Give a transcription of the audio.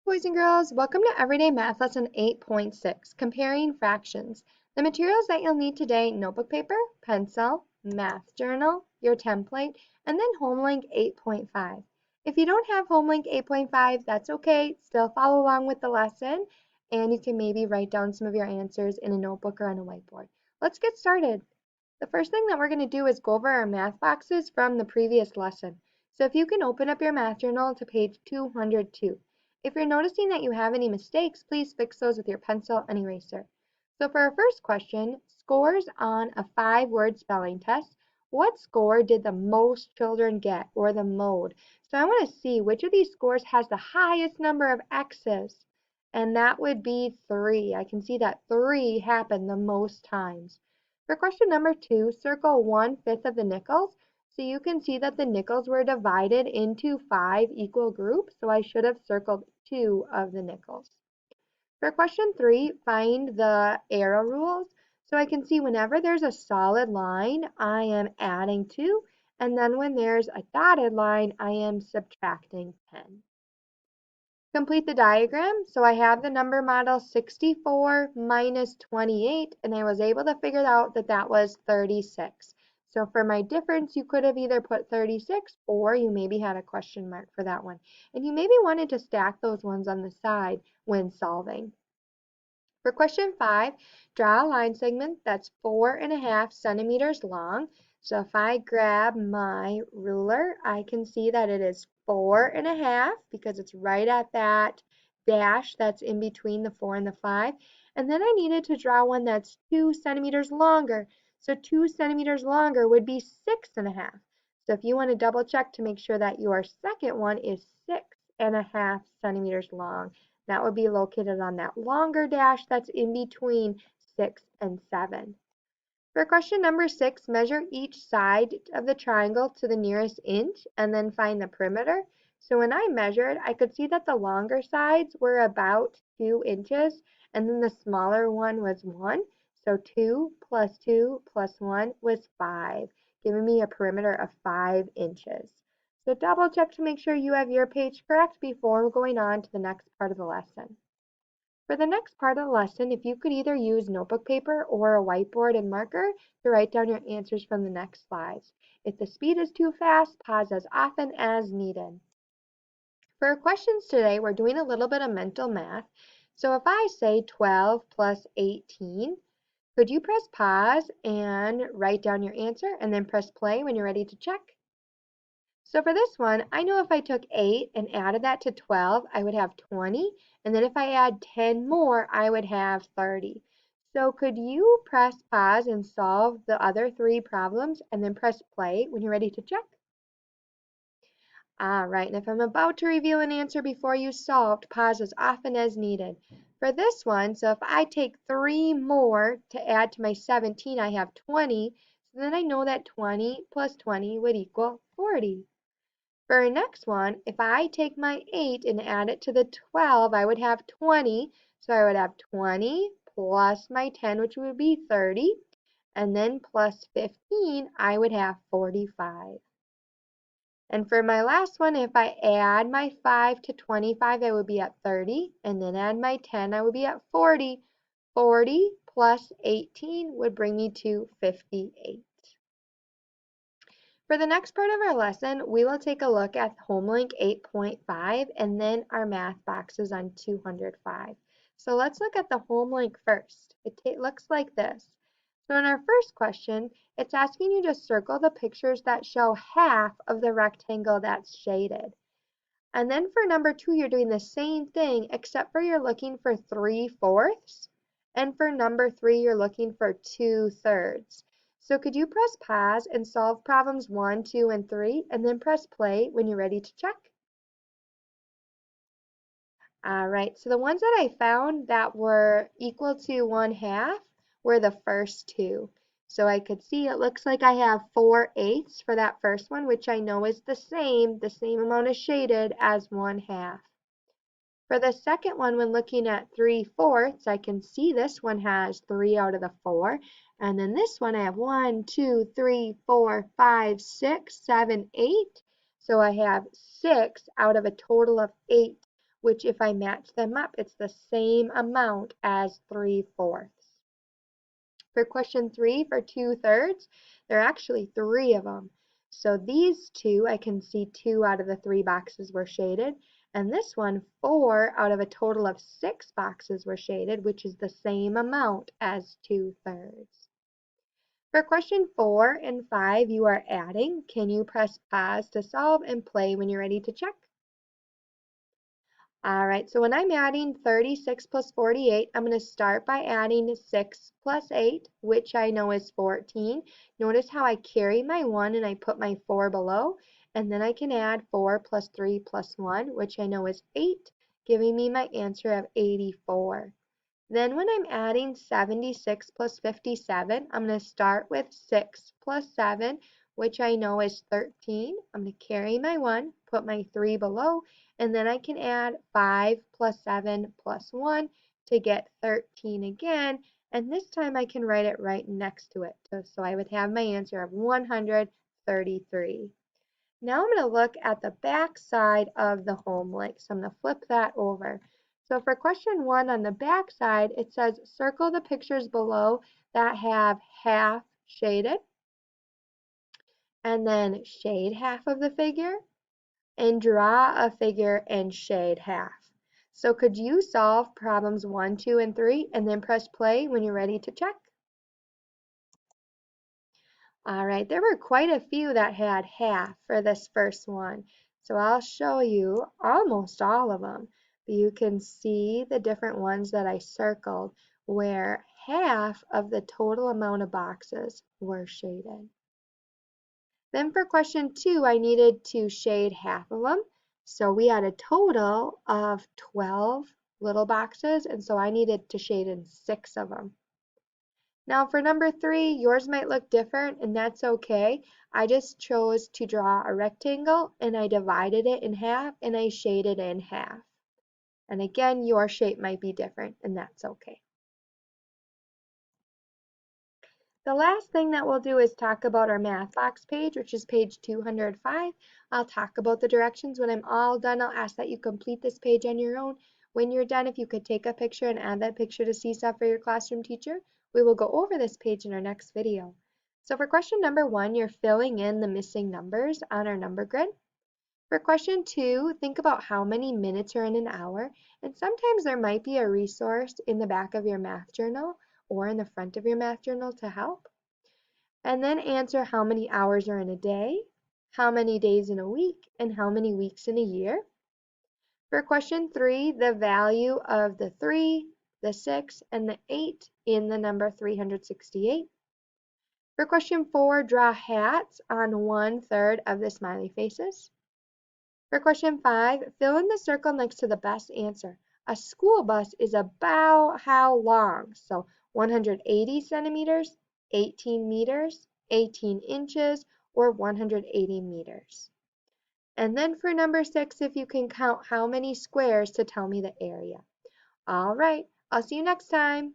boys and girls, welcome to Everyday Math Lesson 8.6, Comparing Fractions. The materials that you'll need today, notebook paper, pencil, math journal, your template, and then HomeLink 8.5. If you don't have HomeLink 8.5, that's okay. Still follow along with the lesson, and you can maybe write down some of your answers in a notebook or on a whiteboard. Let's get started. The first thing that we're going to do is go over our math boxes from the previous lesson. So if you can open up your math journal to page 202. If you're noticing that you have any mistakes, please fix those with your pencil and eraser. So for our first question, scores on a 5-word spelling test, what score did the most children get, or the mode? So I want to see which of these scores has the highest number of X's, and that would be 3. I can see that 3 happened the most times. For question number 2, circle 1/5 of the nickels. So you can see that the nickels were divided into 5 equal groups, so I should have circled 2 of the nickels. For question 3, find the arrow rules. So I can see whenever there's a solid line, I am adding 2, and then when there's a dotted line, I am subtracting 10. Complete the diagram. So I have the number model 64 minus 28, and I was able to figure out that that was 36. So for my difference, you could have either put 36 or you maybe had a question mark for that one. And you maybe wanted to stack those ones on the side when solving. For question 5, draw a line segment that's 4.5 centimeters long. So if I grab my ruler, I can see that it is 4.5 because it's right at that dash that's in between the 4 and the 5. And then I needed to draw one that's 2 centimeters longer. So 2 centimeters longer would be 6.5. So if you want to double check to make sure that your second one is 6.5 centimeters long, that would be located on that longer dash that's in between 6 and 7. For question number 6, measure each side of the triangle to the nearest inch and then find the perimeter. So when I measured, I could see that the longer sides were about 2 inches and then the smaller one was 1. So 2 plus 2 plus 1 was 5, giving me a perimeter of 5 inches. So double check to make sure you have your page correct before going on to the next part of the lesson. For the next part of the lesson, if you could either use notebook paper or a whiteboard and marker to write down your answers from the next slides. If the speed is too fast, pause as often as needed. For our questions today, we're doing a little bit of mental math. So if I say 12 plus 18, could you press pause and write down your answer and then press play when you're ready to check? So for this one, I know if I took 8 and added that to 12, I would have 20. And then if I add 10 more, I would have 30. So could you press pause and solve the other 3 problems and then press play when you're ready to check? All right, and if I'm about to reveal an answer before you solved, pause as often as needed. For this one, so if I take 3 more to add to my 17, I have 20. So then I know that 20 plus 20 would equal 40. For our next one, if I take my 8 and add it to the 12, I would have 20. So I would have 20 plus my 10, which would be 30. And then plus 15, I would have 45. And for my last one, if I add my 5 to 25, I would be at 30. And then add my 10, I would be at 40. 40 plus 18 would bring me to 58. For the next part of our lesson, we will take a look at HomeLink 8.5 and then our math boxes on 205. So let's look at the HomeLink first. It looks like this. So in our first question, it's asking you to circle the pictures that show half of the rectangle that's shaded. And then for number 2, you're doing the same thing, except for you're looking for 3/4. And for number 3, you're looking for 2/3. So could you press pause and solve problems 1, 2, and 3, and then press play when you're ready to check? All right, so the ones that I found that were equal to 1/2 were the first 2. So I could see it looks like I have 4/8 for that first one, which I know is the same amount of shaded as 1/2. For the second one, when looking at 3/4, I can see this one has 3 out of the 4. And then this one I have 1, 2, 3, 4, 5, 6, 7, 8. So I have 6 out of a total of 8 which if I match them up, it's the same amount as 3/4. For question 3, for 2/3, there are actually 3 of them. So these two, I can see 2 out of the 3 boxes were shaded, and this one, 4 out of a total of 6 boxes were shaded, which is the same amount as 2/3. For question 4 and 5, you are adding. Can you press pause to solve and play when you're ready to check? All right, so when I'm adding 36 plus 48, I'm going to start by adding 6 plus 8, which I know is 14. Notice how I carry my 1 and I put my 4 below, and then I can add 4 plus 3 plus 1, which I know is 8, giving me my answer of 84. Then when I'm adding 76 plus 57, I'm going to start with 6 plus 7, which I know is 13. I'm going to carry my 1, put my 3 below, and then I can add 5 plus 7 plus 1 to get 13 again, and this time I can write it right next to it. So I would have my answer of 133. Now I'm going to look at the back side of the home link. So I'm going to flip that over. So for question 1 on the back side, it says circle the pictures below that have half shaded, and then shade half of the figure, and draw a figure and shade half. So could you solve problems 1, 2, and 3, and then press play when you're ready to check? All right, there were quite a few that had half for this first one. So I'll show you almost all of them. But you can see the different ones that I circled where half of the total amount of boxes were shaded. Then for question 2, I needed to shade half of them. So we had a total of 12 little boxes, and so I needed to shade in 6 of them. Now for number 3, yours might look different, and that's okay. I just chose to draw a rectangle, and I divided it in half, and I shaded in half. And again, your shape might be different, and that's okay. The last thing that we'll do is talk about our math box page, which is page 205. I'll talk about the directions. When I'm all done, I'll ask that you complete this page on your own. When you're done, if you could take a picture and add that picture to Seesaw for your classroom teacher. We will go over this page in our next video. So for question number 1, you're filling in the missing numbers on our number grid. For question 2, think about how many minutes are in an hour, and sometimes there might be a resource in the back of your math journal or in the front of your math journal to help. And then answer how many hours are in a day, how many days in a week, and how many weeks in a year. For question 3, the value of the 3, the 6, and the 8 in the number 368. For question 4, draw hats on 1/3 of the smiley faces. For question 5, fill in the circle next to the best answer. A school bus is about how long? So 180 centimeters, 18 meters, 18 inches, or 180 meters. And then for number 6, if you can count how many squares to tell me the area. All right, I'll see you next time.